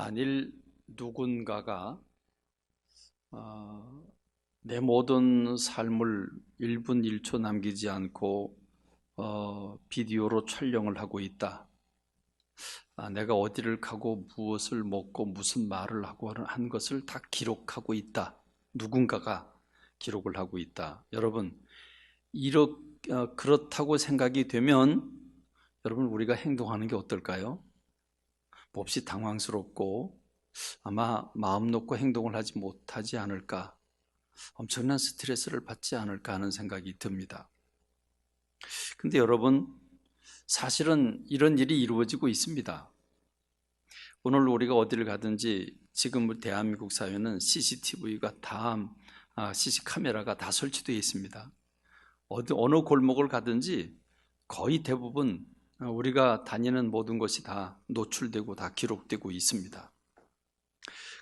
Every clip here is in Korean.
만일 누군가가 내 모든 삶을 1분 1초 남기지 않고 비디오로 촬영을 하고 있다. 내가 어디를 가고 무엇을 먹고 무슨 말을 하고 한 것을 다 기록하고 있다. 누군가가 기록을 하고 있다. 여러분, 그렇다고 생각이 되면 여러분 우리가 행동하는 게 어떨까요? 몹시 당황스럽고 아마 마음 놓고 행동을 하지 못하지 않을까, 엄청난 스트레스를 받지 않을까 하는 생각이 듭니다. 근데 여러분, 사실은 이런 일이 이루어지고 있습니다. 오늘 우리가 어디를 가든지 지금 대한민국 사회는 CCTV가 CC 카메라가 다 설치되어 있습니다. 어느 골목을 가든지 거의 대부분 우리가 다니는 모든 것이 다 노출되고 다 기록되고 있습니다.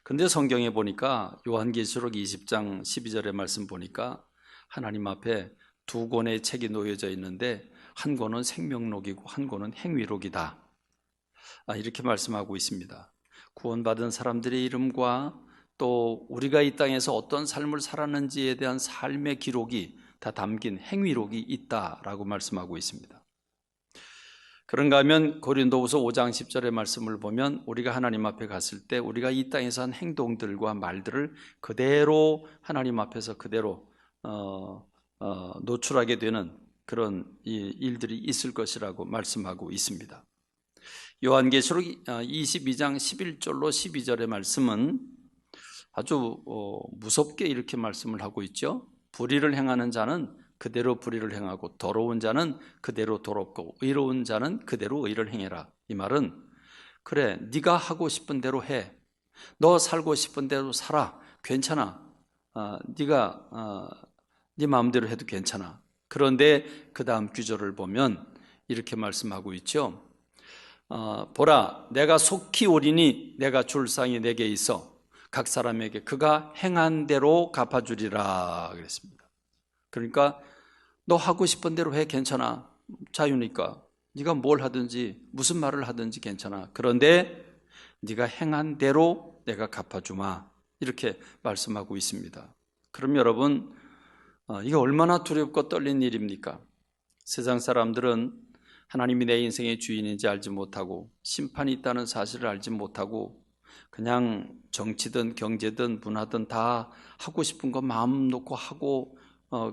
그런데 성경에 보니까 요한계시록 20장 12절의 말씀 보니까 하나님 앞에 두 권의 책이 놓여져 있는데 한 권은 생명록이고 한 권은 행위록이다. 이렇게 말씀하고 있습니다. 구원받은 사람들의 이름과 또 우리가 이 땅에서 어떤 삶을 살았는지에 대한 삶의 기록이 다 담긴 행위록이 있다라고 말씀하고 있습니다. 그런가 하면 고린도후서 5장 10절의 말씀을 보면 우리가 하나님 앞에 갔을 때 우리가 이 땅에서 한 행동들과 말들을 그대로 하나님 앞에서 그대로 노출하게 되는 그런 일들이 있을 것이라고 말씀하고 있습니다. 요한계시록 22장 11절로 12절의 말씀은 아주 무섭게 이렇게 말씀을 하고 있죠. 불의를 행하는 자는 그대로 불의를 행하고 더러운 자는 그대로 더럽고 의로운 자는 그대로 의를 행해라. 이 말은 그래, 네가 하고 싶은 대로 해. 너 살고 싶은 대로 살아. 괜찮아. 네가 네 마음대로 해도 괜찮아. 그런데 그 다음 구절을 보면 이렇게 말씀하고 있죠. 보라, 내가 속히 오리니 내가 줄 상이 내게 있어 각 사람에게 그가 행한 대로 갚아주리라 그랬습니다. 그러니까 너 하고 싶은 대로 해, 괜찮아. 자유니까. 네가 뭘 하든지 무슨 말을 하든지 괜찮아. 그런데 네가 행한 대로 내가 갚아주마. 이렇게 말씀하고 있습니다. 그럼 여러분, 이게 얼마나 두렵고 떨린 일입니까? 세상 사람들은 하나님이 내 인생의 주인인지 알지 못하고 심판이 있다는 사실을 알지 못하고 그냥 정치든 경제든 문화든 다 하고 싶은 거 마음 놓고 하고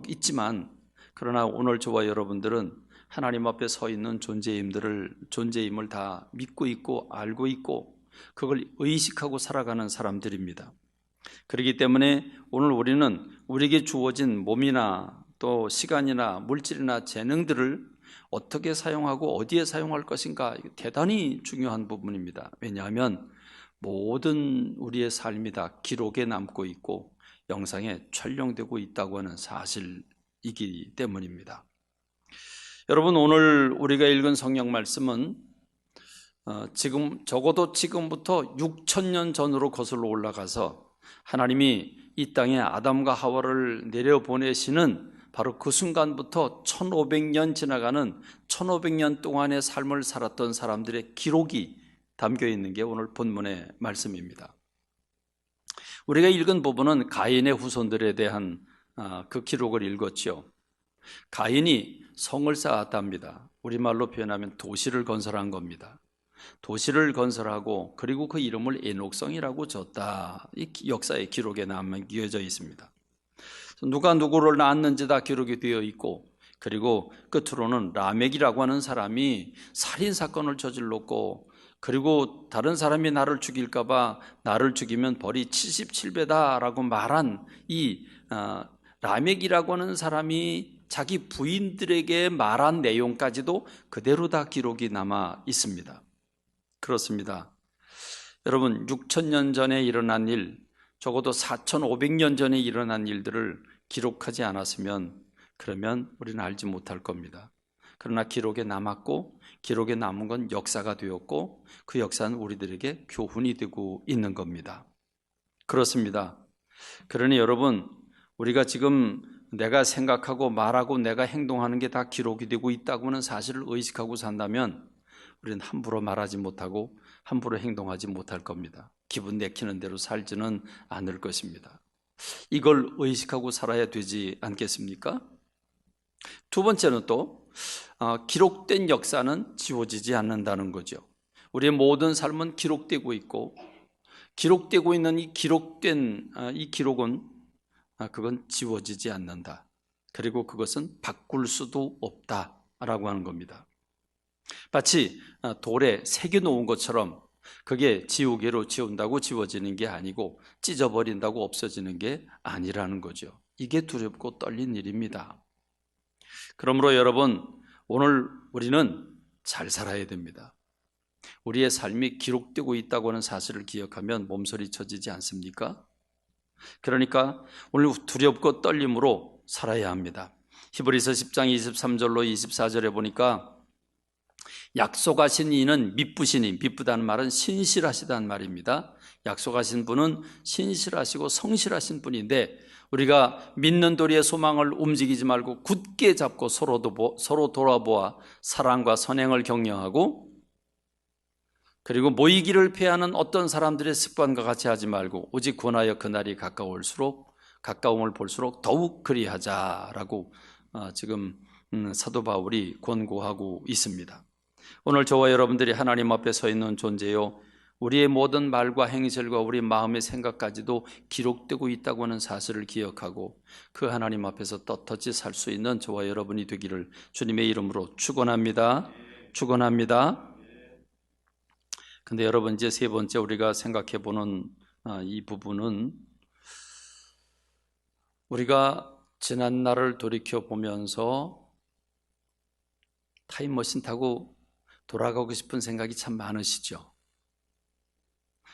있지만, 그러나 오늘 저와 여러분들은 하나님 앞에 서 있는 존재임을 다 믿고 있고 알고 있고 그걸 의식하고 살아가는 사람들입니다. 그렇기 때문에 오늘 우리는 우리에게 주어진 몸이나 또 시간이나 물질이나 재능들을 어떻게 사용하고 어디에 사용할 것인가, 대단히 중요한 부분입니다. 왜냐하면 모든 우리의 삶이 다 기록에 남고 있고 영상에 촬영되고 있다고 하는 사실이기 때문입니다. 여러분, 오늘 우리가 읽은 성경 말씀은 적어도 지금부터 6,000년 전으로 거슬러 올라가서 하나님이 이 땅에 아담과 하와를 내려보내시는 바로 그 순간부터 1500년 지나가는 1500년 동안의 삶을 살았던 사람들의 기록이 담겨 있는 게 오늘 본문의 말씀입니다. 우리가 읽은 부분은 가인의 후손들에 대한 그 기록을 읽었죠. 가인이 성을 쌓았답니다. 우리말로 표현하면 도시를 건설한 겁니다. 도시를 건설하고 그리고 그 이름을 에녹성이라고 졌다. 이 역사의 기록에 남겨져 있습니다. 누가 누구를 낳았는지 다 기록이 되어 있고, 그리고 끝으로는 라멕이라고 하는 사람이 살인사건을 저질렀고, 그리고 다른 사람이 나를 죽일까 봐 나를 죽이면 벌이 77배다라고 말한 이 라멕이라고 하는 사람이 자기 부인들에게 말한 내용까지도 그대로 다 기록이 남아 있습니다. 그렇습니다. 여러분, 6,000년 전에 일어난 일, 적어도 4,500년 전에 일어난 일들을 기록하지 않았으면 그러면 우리는 알지 못할 겁니다. 그러나 기록에 남았고 기록에 남은 건 역사가 되었고 그 역사는 우리들에게 교훈이 되고 있는 겁니다. 그렇습니다. 그러니 여러분, 우리가 지금 내가 생각하고 말하고 내가 행동하는 게 다 기록이 되고 있다고 하는 사실을 의식하고 산다면 우리는 함부로 말하지 못하고 함부로 행동하지 못할 겁니다. 기분 내키는 대로 살지는 않을 것입니다. 이걸 의식하고 살아야 되지 않겠습니까? 두 번째는 또 기록된 역사는 지워지지 않는다는 거죠. 우리의 모든 삶은 기록되고 있고, 기록되고 있는 이 기록은 그건 지워지지 않는다. 그리고 그것은 바꿀 수도 없다라고 하는 겁니다. 마치 돌에 새겨놓은 것처럼 그게 지우개로 지운다고 지워지는 게 아니고 찢어버린다고 없어지는 게 아니라는 거죠. 이게 두렵고 떨린 일입니다. 그러므로 여러분, 오늘 우리는 잘 살아야 됩니다. 우리의 삶이 기록되고 있다고 하는 사실을 기억하면 몸서리 쳐지지 않습니까? 그러니까 오늘 두렵고 떨림으로 살아야 합니다. 히브리서 10장 23절로 24절에 보니까 약속하신 이는 미쁘시니, 미쁘다는 말은 신실하시다는 말입니다. 약속하신 분은 신실하시고 성실하신 분인데, 우리가 믿는 도리의 소망을 움직이지 말고 굳게 잡고 서로 돌아보아 사랑과 선행을 격려하고, 그리고 모이기를 피하는 어떤 사람들의 습관과 같이 하지 말고 오직 권하여 그날이 가까움을 볼수록 더욱 그리하자라고 지금 사도 바울이 권고하고 있습니다. 오늘 저와 여러분들이 하나님 앞에 서 있는 존재요, 우리의 모든 말과 행실과 우리 마음의 생각까지도 기록되고 있다고 하는 사실을 기억하고 그 하나님 앞에서 떳떳이 살 수 있는 저와 여러분이 되기를 주님의 이름으로 축원합니다. 축원합니다. 근데 여러분, 이제 세 번째 우리가 생각해 보는 이 부분은, 우리가 지난 날을 돌이켜 보면서 타임머신 타고 돌아가고 싶은 생각이 참 많으시죠?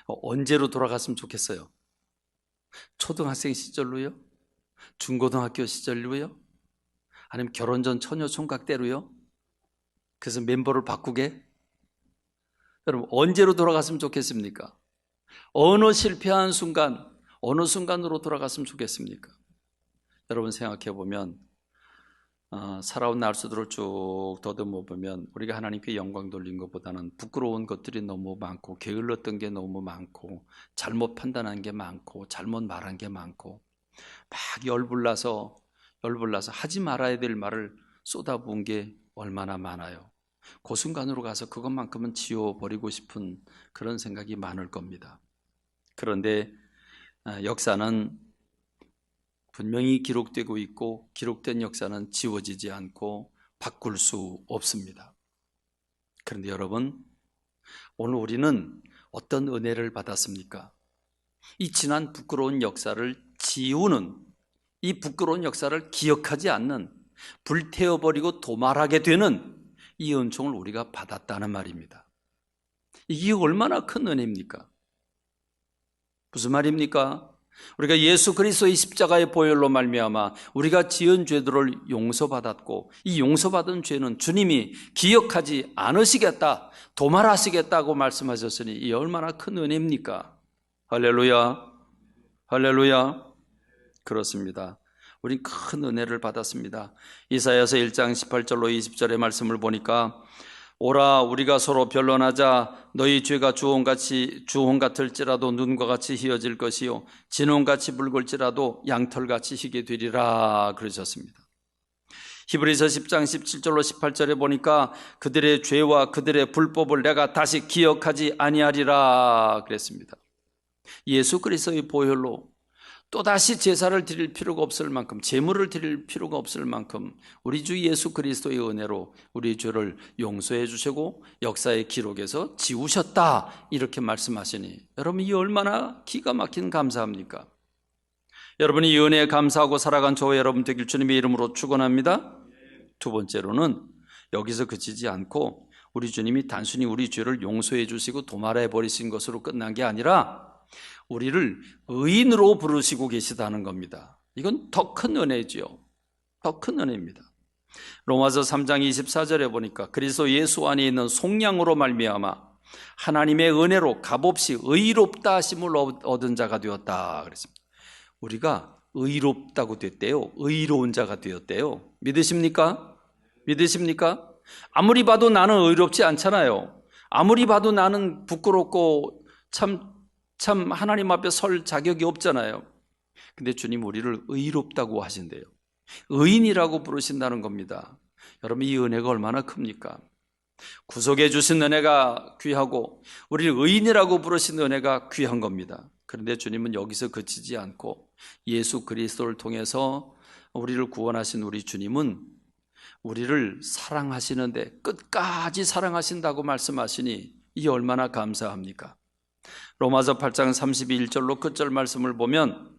언제로 돌아갔으면 좋겠어요? 초등학생 시절로요? 중고등학교 시절로요? 아니면 결혼 전 처녀 총각 때로요? 그래서 멤버를 바꾸게? 여러분, 언제로 돌아갔으면 좋겠습니까? 어느 실패한 순간, 어느 순간으로 돌아갔으면 좋겠습니까? 여러분 생각해 보면 살아온 날수들을 쭉 더듬어 보면 우리가 하나님께 영광 돌린 것보다는 부끄러운 것들이 너무 많고, 게을렀던 게 너무 많고, 잘못 판단한 게 많고, 잘못 말한 게 많고, 막 열불나서 하지 말아야 될 말을 쏟아부은 게 얼마나 많아요. 그 순간으로 가서 그것만큼은 지워버리고 싶은 그런 생각이 많을 겁니다. 그런데 역사는 분명히 기록되고 있고, 기록된 역사는 지워지지 않고 바꿀 수 없습니다. 그런데 여러분, 오늘 우리는 어떤 은혜를 받았습니까? 이 지난 부끄러운 역사를 지우는, 이 부끄러운 역사를 기억하지 않는, 불태워버리고 도말하게 되는 이 은총을 우리가 받았다는 말입니다. 이게 얼마나 큰 은혜입니까? 무슨 말입니까? 우리가 예수 그리스도의 십자가의 보혈로 말미암아 우리가 지은 죄들을 용서받았고, 이 용서받은 죄는 주님이 기억하지 않으시겠다, 도말하시겠다고 말씀하셨으니 이 얼마나 큰 은혜입니까? 할렐루야, 할렐루야. 그렇습니다. 우린 큰 은혜를 받았습니다. 이사야서 1장 18절로 20절의 말씀을 보니까, 오라 우리가 서로 변론하자. 너희 죄가 주홍 같을지라도 눈과 같이 희어질 것이요 진홍같이 붉을지라도 양털같이 희게 되리라 그러셨습니다. 히브리서 10장 17절로 18절에 보니까 그들의 죄와 그들의 불법을 내가 다시 기억하지 아니하리라 그랬습니다. 예수 그리스도의 보혈로 또다시 제사를 드릴 필요가 없을 만큼, 제물을 드릴 필요가 없을 만큼 우리 주 예수 그리스도의 은혜로 우리 죄를 용서해 주시고 역사의 기록에서 지우셨다, 이렇게 말씀하시니 여러분, 이 얼마나 기가 막힌 감사합니까? 여러분이 이 은혜에 감사하고 살아간 저와 여러분 되길 주님의 이름으로 축원합니다. 두 번째로는 여기서 그치지 않고 우리 주님이 단순히 우리 죄를 용서해 주시고 도말해 버리신 것으로 끝난 게 아니라 우리를 의인으로 부르시고 계시다는 겁니다. 이건 더 큰 은혜지요. 더 큰 은혜입니다. 로마서 3장 24절에 보니까 그리스도 예수 안에 있는 속량으로 말미암아 하나님의 은혜로 값없이 의롭다 하심을 얻은 자가 되었다 그랬습니다. 우리가 의롭다고 됐대요. 의로운 자가 되었대요. 믿으십니까? 믿으십니까? 아무리 봐도 나는 의롭지 않잖아요. 아무리 봐도 나는 부끄럽고 참 참 하나님 앞에 설 자격이 없잖아요. 근데 주님 우리를 의롭다고 하신대요. 의인이라고 부르신다는 겁니다. 여러분, 이 은혜가 얼마나 큽니까? 구속해 주신 은혜가 귀하고 우리를 의인이라고 부르신 은혜가 귀한 겁니다. 그런데 주님은 여기서 그치지 않고 예수 그리스도를 통해서 우리를 구원하신 우리 주님은 우리를 사랑하시는데 끝까지 사랑하신다고 말씀하시니 이게 얼마나 감사합니까? 로마서 8장 32절로 끝절 말씀을 보면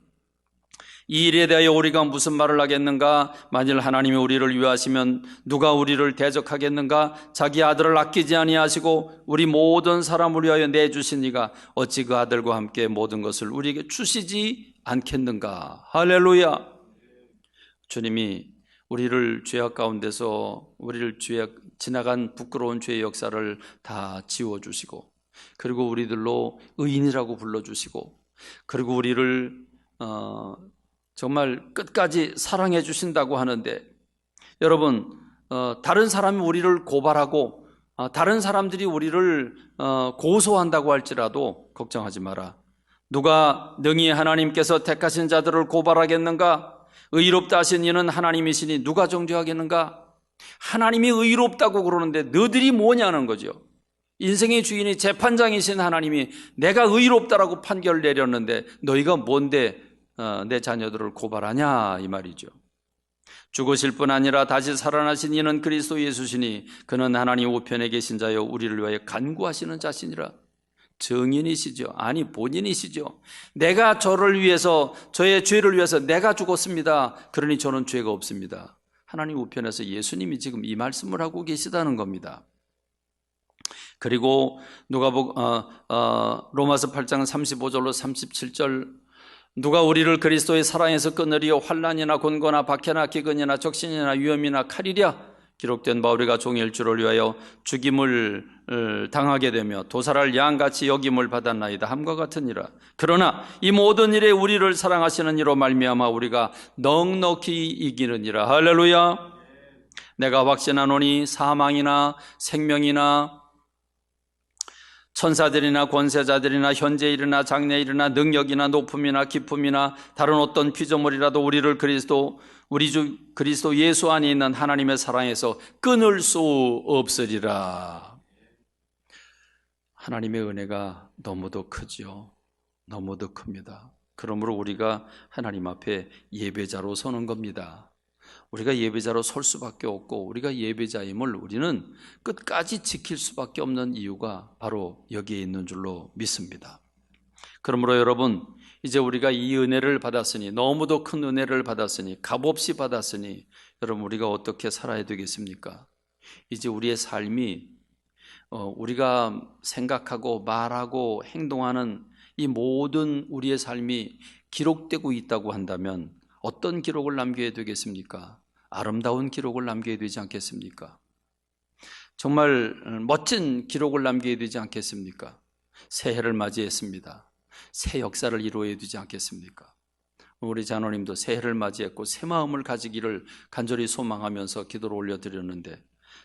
이 일에 대하여 우리가 무슨 말을 하겠는가? 만일 하나님이 우리를 위하시면 누가 우리를 대적하겠는가? 자기 아들을 아끼지 아니하시고 우리 모든 사람을 위하여 내주신 이가 어찌 그 아들과 함께 모든 것을 우리에게 주시지 않겠는가? 할렐루야. 주님이 우리를 죄악 가운데서 우리를 지나간 부끄러운 죄의 역사를 다 지워주시고 그리고 우리들로 의인이라고 불러주시고 그리고 우리를 정말 끝까지 사랑해 주신다고 하는데 여러분, 다른 사람이 우리를 고발하고 다른 사람들이 우리를 고소한다고 할지라도 걱정하지 마라. 누가 능히 하나님께서 택하신 자들을 고발하겠는가? 의롭다 하신 이는 하나님이시니 누가 정죄하겠는가? 하나님이 의롭다고 그러는데 너희들이 뭐냐는 거죠. 인생의 주인이 재판장이신 하나님이 내가 의롭다라고 판결을 내렸는데 너희가 뭔데 내 자녀들을 고발하냐 이 말이죠. 죽으실 뿐 아니라 다시 살아나신 이는 그리스도 예수시니 그는 하나님 우편에 계신 자여 우리를 위하여 간구하시는 자시니라. 증인이시죠. 아니 본인이시죠. 내가 저를 위해서 저의 죄를 위해서 내가 죽었습니다. 그러니 저는 죄가 없습니다. 하나님 우편에서 예수님이 지금 이 말씀을 하고 계시다는 겁니다. 그리고 로마서 8장 35절로 37절 누가 우리를 그리스도의 사랑에서 끊으리요 환난이나 곤고나 박해나 기근이나 적신이나 위험이나 칼이랴 기록된 바 우리가 종일 주를 위하여 죽임을 당하게 되며 도살할 양같이 여김을 받았나이다 함과 같으니라. 그러나 이 모든 일에 우리를 사랑하시는 이로 말미암아 우리가 넉넉히 이기느니라. 할렐루야. 내가 확신하노니 사망이나 생명이나 천사들이나 권세자들이나 현재 일이나 장래 일이나 능력이나 높음이나 기쁨이나 다른 어떤 피조물이라도 우리를 우리 주 그리스도 예수 안에 있는 하나님의 사랑에서 끊을 수 없으리라. 하나님의 은혜가 너무도 크죠. 너무도 큽니다. 그러므로 우리가 하나님 앞에 예배자로 서는 겁니다. 우리가 예배자로 설 수밖에 없고 우리가 예배자임을 우리는 끝까지 지킬 수밖에 없는 이유가 바로 여기에 있는 줄로 믿습니다. 그러므로 여러분, 이제 우리가 이 은혜를 받았으니, 너무도 큰 은혜를 받았으니, 값없이 받았으니 여러분 우리가 어떻게 살아야 되겠습니까? 이제 우리의 삶이 우리가 생각하고 말하고 행동하는 이 모든 우리의 삶이 기록되고 있다고 한다면 어떤 기록을 남겨야 되겠습니까? 아름다운 기록을 남겨야 되지 않겠습니까? 정말 멋진 기록을 남겨야 되지 않겠습니까? 새해를 맞이했습니다. 새 역사를 이루어야 되지 않겠습니까? 우리 장로님도 새해를 맞이했고 새 마음을 가지기를 간절히 소망하면서 기도를 올려드렸는데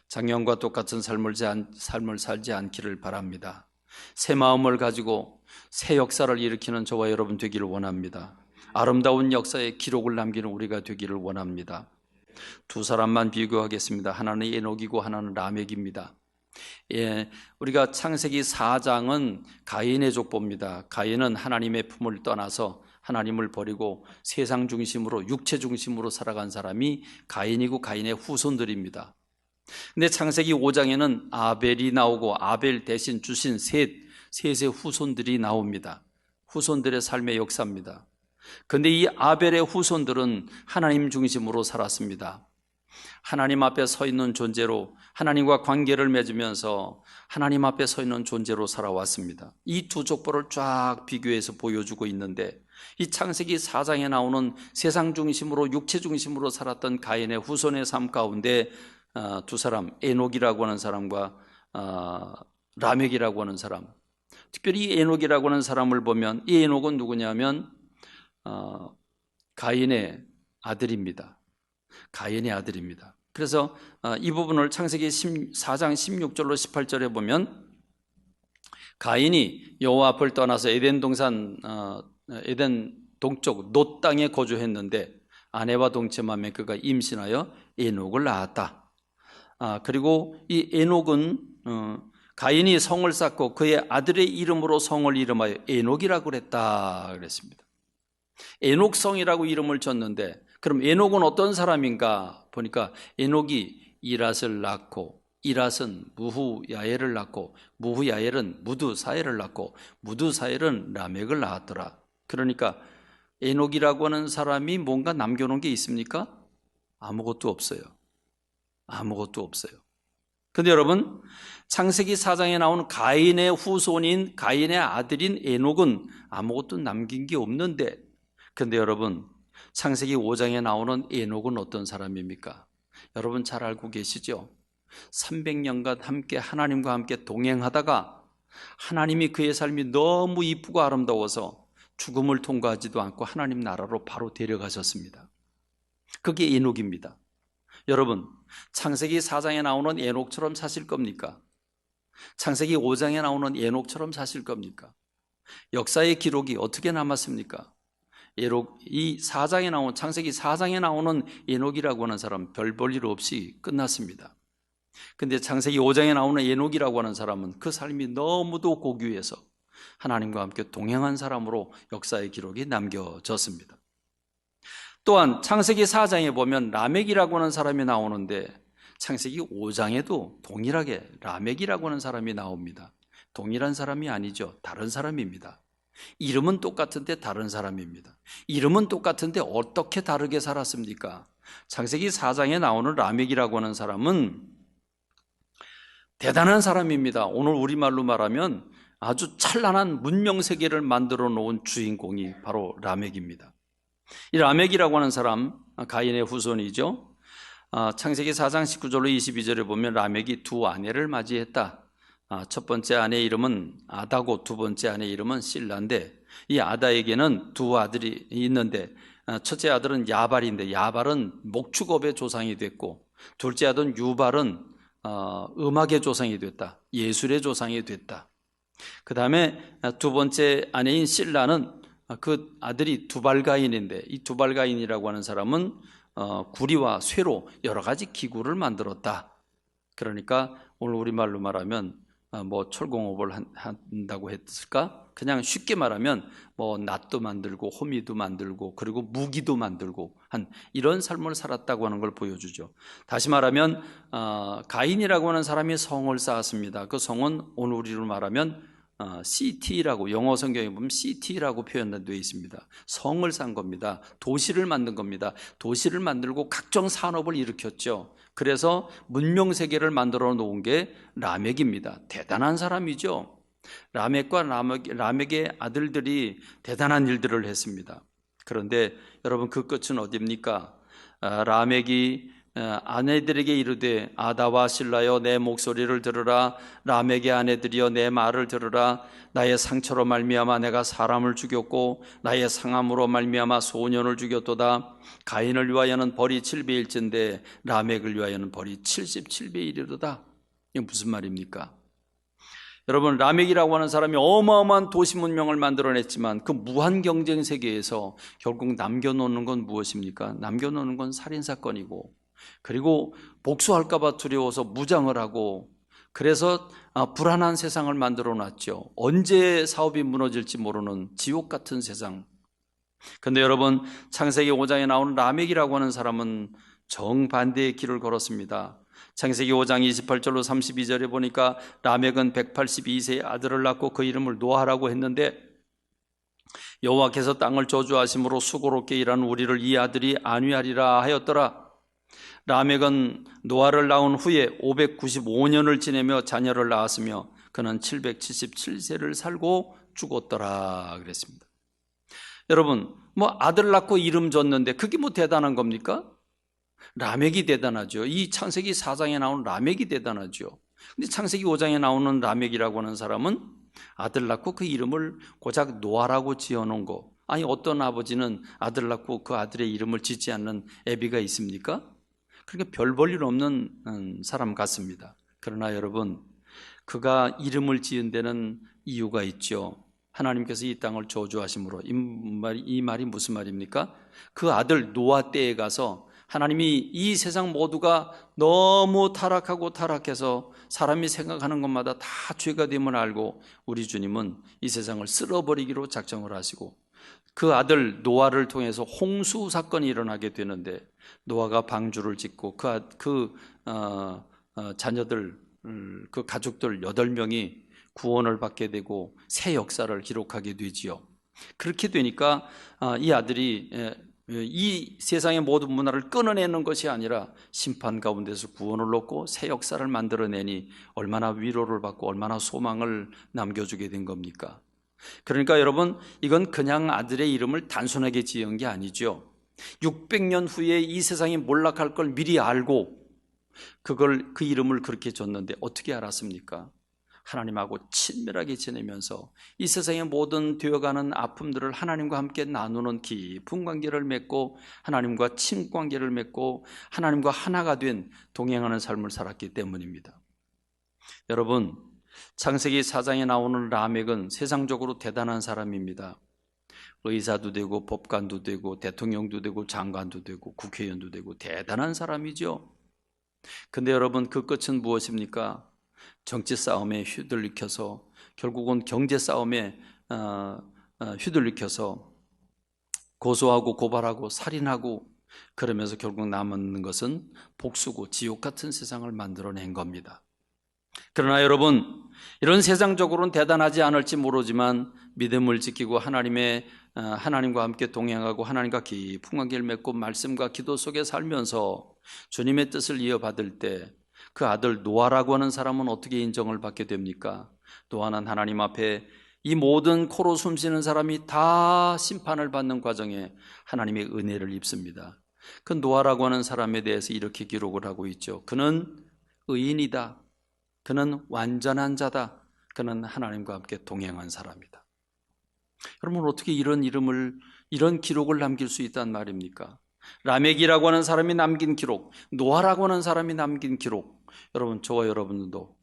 작년과 똑같은 삶을 살지 않기를 바랍니다. 새 마음을 가지고 새 역사를 일으키는 저와 여러분 되기를 원합니다. 아름다운 역사의 기록을 남기는 우리가 되기를 원합니다. 두 사람만 비교하겠습니다. 하나는 에녹이고 하나는 라멕입니다. 우리가 창세기 4장은 가인의 족보입니다. 가인은 하나님의 품을 떠나서 하나님을 버리고 세상 중심으로 육체 중심으로 살아간 사람이 가인이고 가인의 후손들입니다. 근데 창세기 5장에는 아벨이 나오고 아벨 대신 주신 셋의 후손들이 나옵니다. 후손들의 삶의 역사입니다. 그런데 이 아벨의 후손들은 하나님 중심으로 살았습니다. 하나님 앞에 서 있는 존재로 하나님과 관계를 맺으면서 하나님 앞에 서 있는 존재로 살아왔습니다. 이 두 족보를 쫙 비교해서 보여주고 있는데 이 창세기 4장에 나오는 세상 중심으로 육체 중심으로 살았던 가인의 후손의 삶 가운데 두 사람, 에녹이라고 하는 사람과 라멕이라고 하는 사람, 특별히 이 에녹이라고 하는 사람을 보면 이 에녹은 누구냐면 가인의 아들입니다. 가인의 아들입니다. 그래서 이 부분을 창세기 4장 16절로 18절에 보면 가인이 여호와 앞을 떠나서 에덴 동쪽 놋 땅에 거주했는데 아내와 동침하며 그가 임신하여 에녹을 낳았다. 그리고 이 에녹은 가인이 성을 쌓고 그의 아들의 이름으로 성을 이름하여 에녹이라고 그랬다 그랬습니다. 에녹성이라고 이름을 줬는데, 그럼 에녹은 어떤 사람인가 보니까 에녹이 이랏을 낳고, 이랏은 무후야엘을 낳고, 무후야엘은 무두사엘을 낳고, 무두사엘은 라멕을 낳았더라. 그러니까 에녹이라고 하는 사람이 뭔가 남겨놓은 게 있습니까? 아무것도 없어요. 아무것도 없어요. 근데 여러분, 창세기 4장에 나오는 가인의 후손인 가인의 아들인 에녹은 아무것도 남긴 게 없는데, 근데 여러분, 창세기 5장에 나오는 에녹은 어떤 사람입니까? 여러분 잘 알고 계시죠? 300년간 함께 하나님과 함께 동행하다가 하나님이 그의 삶이 너무 이쁘고 아름다워서 죽음을 통과하지도 않고 하나님 나라로 바로 데려가셨습니다. 그게 에녹입니다. 여러분, 창세기 4장에 나오는 에녹처럼 사실 겁니까? 창세기 5장에 나오는 에녹처럼 사실 겁니까? 역사의 기록이 어떻게 남았습니까? 이 4장에 나온, 창세기 4장에 나오는 에녹이라고 하는 사람 별 볼 일 없이 끝났습니다. 근데 창세기 5장에 나오는 에녹이라고 하는 사람은 그 삶이 너무도 고귀해서 하나님과 함께 동행한 사람으로 역사의 기록이 남겨졌습니다. 또한 창세기 4장에 보면 라멕이라고 하는 사람이 나오는데 창세기 5장에도 동일하게 라멕이라고 하는 사람이 나옵니다. 동일한 사람이 아니죠. 다른 사람입니다. 이름은 똑같은데 다른 사람입니다. 이름은 똑같은데 어떻게 다르게 살았습니까? 창세기 4장에 나오는 라멕이라고 하는 사람은 대단한 사람입니다. 오늘 우리말로 말하면 아주 찬란한 문명세계를 만들어 놓은 주인공이 바로 라멕입니다. 이 라멕이라고 하는 사람, 가인의 후손이죠. 창세기 4장 19절로 22절에 보면 라멕이 두 아내를 맞이했다. 첫 번째 아내의 이름은 아다고 두 번째 아내의 이름은 실라인데, 이 아다에게는 두 아들이 있는데 첫째 아들은 야발인데 야발은 목축업의 조상이 됐고, 둘째 아들은 유발은 음악의 조상이 됐다. 예술의 조상이 됐다. 그 다음에 두 번째 아내인 실라는 그 아들이 두발가인인데, 이 두발가인이라고 하는 사람은 구리와 쇠로 여러 가지 기구를 만들었다. 그러니까 오늘 우리말로 말하면 뭐 철공업을 한다고 했을까? 그냥 쉽게 말하면 뭐 낫도 만들고 호미도 만들고 그리고 무기도 만들고 한 이런 삶을 살았다고 하는 걸 보여주죠. 다시 말하면 가인이라고 하는 사람이 성을 쌓았습니다. 그 성은 오늘 우리로 말하면 CT라고, 영어 성경에 보면 CT라고 표현되어 있습니다. 성을 쌓은 겁니다. 도시를 만든 겁니다. 도시를 만들고 각종 산업을 일으켰죠. 그래서 문명세계를 만들어 놓은 게 라멕입니다. 대단한 사람이죠. 라멕과 라멕의 아들들이 대단한 일들을 했습니다. 그런데 여러분, 그 끝은 어디입니까? 라멕이 아내들에게 이르되 아다와 실라여 내 목소리를 들으라. 라멕의 아내들이여 내 말을 들으라. 나의 상처로 말미암아 내가 사람을 죽였고 나의 상함으로 말미암아 소년을 죽였도다. 가인을 위하여는 벌이 7배일진데 라멕을 위하여는 벌이 77배이리로다. 이게 무슨 말입니까? 여러분, 라멕이라고 하는 사람이 어마어마한 도시 문명을 만들어냈지만 그 무한 경쟁 세계에서 결국 남겨놓는 건 무엇입니까? 남겨놓는 건 살인사건이고, 그리고 복수할까 봐 두려워서 무장을 하고, 그래서 불안한 세상을 만들어 놨죠. 언제 사업이 무너질지 모르는 지옥 같은 세상. 그런데 여러분, 창세기 5장에 나오는 라멕이라고 하는 사람은 정반대의 길을 걸었습니다. 창세기 5장 28절로 32절에 보니까 라멕은 182세의 아들을 낳고 그 이름을 노아라고 했는데, 여호와께서 땅을 저주하심으로 수고롭게 일하는 우리를 이 아들이 안위하리라 하였더라. 라멕은 노아를 낳은 후에 595년을 지내며 자녀를 낳았으며 그는 777세를 살고 죽었더라 그랬습니다. 여러분, 뭐 아들 낳고 이름 줬는데 그게 뭐 대단한 겁니까? 라멕이 대단하죠. 이 창세기 4장에 나오는 라멕이 대단하죠. 근데 창세기 5장에 나오는 라멕이라고 하는 사람은 아들 낳고 그 이름을 고작 노아라고 지어놓은 거. 아니, 어떤 아버지는 아들 낳고 그 아들의 이름을 짓지 않는 애비가 있습니까? 그러니까 별 볼 일 없는 사람 같습니다. 그러나 여러분, 그가 이름을 지은 데는 이유가 있죠. 하나님께서 이 땅을 저주하심으로, 이 말이 무슨 말입니까? 그 아들 노아 때에 가서 하나님이 이 세상 모두가 너무 타락해서 사람이 생각하는 것마다 다 죄가 됨을 알고 우리 주님은 이 세상을 쓸어버리기로 작정을 하시고 그 아들 노아를 통해서 홍수 사건이 일어나게 되는데, 노아가 방주를 짓고 자녀들, 그 가족들 8명이 구원을 받게 되고 새 역사를 기록하게 되지요. 그렇게 되니까 이 아들이 이 세상의 모든 문화를 끊어내는 것이 아니라 심판 가운데서 구원을 얻고 새 역사를 만들어내니 얼마나 위로를 받고 얼마나 소망을 남겨주게 된 겁니까? 그러니까 여러분, 이건 그냥 아들의 이름을 단순하게 지은 게 아니죠. 600년 후에 이 세상이 몰락할 걸 미리 알고 그 이름을 그렇게 줬는데 어떻게 알았습니까? 하나님하고 친밀하게 지내면서 이 세상의 모든 되어가는 아픔들을 하나님과 함께 나누는 깊은 관계를 맺고 하나님과 친관계를 맺고 하나님과 하나가 된 동행하는 삶을 살았기 때문입니다. 여러분, 창세기 4장에 나오는 라멕은 세상적으로 대단한 사람입니다. 의사도 되고 법관도 되고 대통령도 되고 장관도 되고 국회의원도 되고 대단한 사람이죠. 근데 여러분, 그 끝은 무엇입니까? 정치 싸움에 휘둘리켜서 결국은 경제 싸움에 휘둘리켜서 고소하고 고발하고 살인하고 그러면서 결국 남은 것은 복수고 지옥 같은 세상을 만들어낸 겁니다. 그러나 여러분, 이런 세상적으로는 대단하지 않을지 모르지만 믿음을 지키고 하나님과 함께 동행하고 하나님과 깊은 관계를 맺고 말씀과 기도 속에 살면서 주님의 뜻을 이어받을 때 그 아들 노아라고 하는 사람은 어떻게 인정을 받게 됩니까? 노아는 하나님 앞에 이 모든 코로 숨쉬는 사람이 다 심판을 받는 과정에 하나님의 은혜를 입습니다. 그 노아라고 하는 사람에 대해서 이렇게 기록을 하고 있죠. 그는 의인이다. 그는 완전한 자다. 그는 하나님과 함께 동행한 사람이다. 여러분, 어떻게 이런 기록을 남길 수 있단 말입니까? 라멕이라고 하는 사람이 남긴 기록, 노아라고 하는 사람이 남긴 기록, 여러분, 저와 여러분도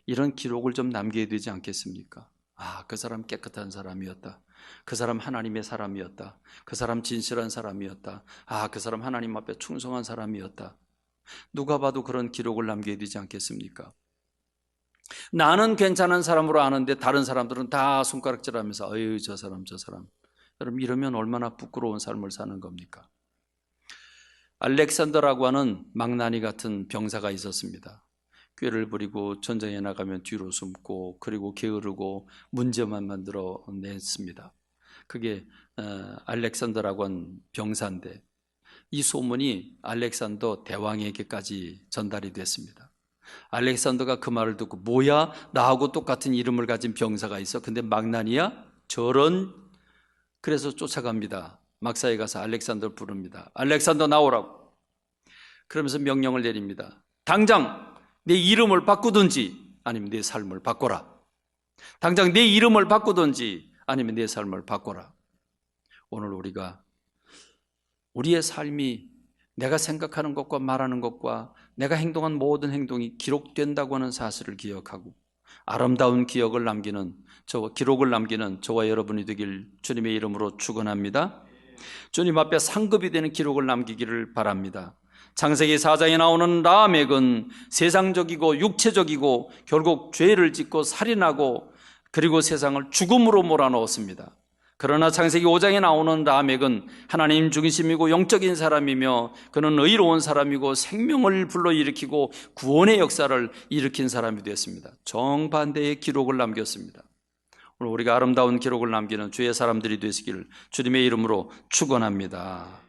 이런 기록을 좀 남겨야 되지 않겠습니까? 그 사람 깨끗한 사람이었다. 그 사람 하나님의 사람이었다. 그 사람 진실한 사람이었다. 그 사람 하나님 앞에 충성한 사람이었다. 누가 봐도 그런 기록을 남겨야 되지 않겠습니까? 나는 괜찮은 사람으로 아는데 다른 사람들은 다 손가락질하면서 어휴, 저 사람. 여러분, 이러면 얼마나 부끄러운 삶을 사는 겁니까? 알렉산더라고 하는 망나니 같은 병사가 있었습니다. 꾀를 부리고 전쟁에 나가면 뒤로 숨고 그리고 게으르고 문제만 만들어냈습니다. 그게 알렉산더라고 한 병사인데 이 소문이 알렉산더 대왕에게까지 전달이 됐습니다. 알렉산더가 그 말을 듣고, 뭐야? 나하고 똑같은 이름을 가진 병사가 있어? 근데 망나니야? 저런. 그래서 쫓아갑니다. 막사에 가서 알렉산더를 부릅니다. 알렉산더 나오라고. 그러면서 명령을 내립니다. 당장 내 이름을 바꾸든지 아니면 내 삶을 바꿔라. 당장 내 이름을 바꾸든지 아니면 내 삶을 바꿔라. 오늘 우리가 우리의 삶이 내가 생각하는 것과 말하는 것과 내가 행동한 모든 행동이 기록된다고 하는 사실을 기억하고 아름다운 기록을 남기는 저와 여러분이 되길 주님의 이름으로 축원합니다. 주님 앞에 상급이 되는 기록을 남기기를 바랍니다. 창세기 4장에 나오는 라멕은 세상적이고 육체적이고 결국 죄를 짓고 살인하고 그리고 세상을 죽음으로 몰아넣었습니다. 그러나 창세기 5장에 나오는 라멕은 하나님 중심이고 영적인 사람이며 그는 의로운 사람이고 생명을 불러일으키고 구원의 역사를 일으킨 사람이 되었습니다. 정반대의 기록을 남겼습니다. 오늘 우리가 아름다운 기록을 남기는 주의 사람들이 되시기를 주님의 이름으로 축원합니다.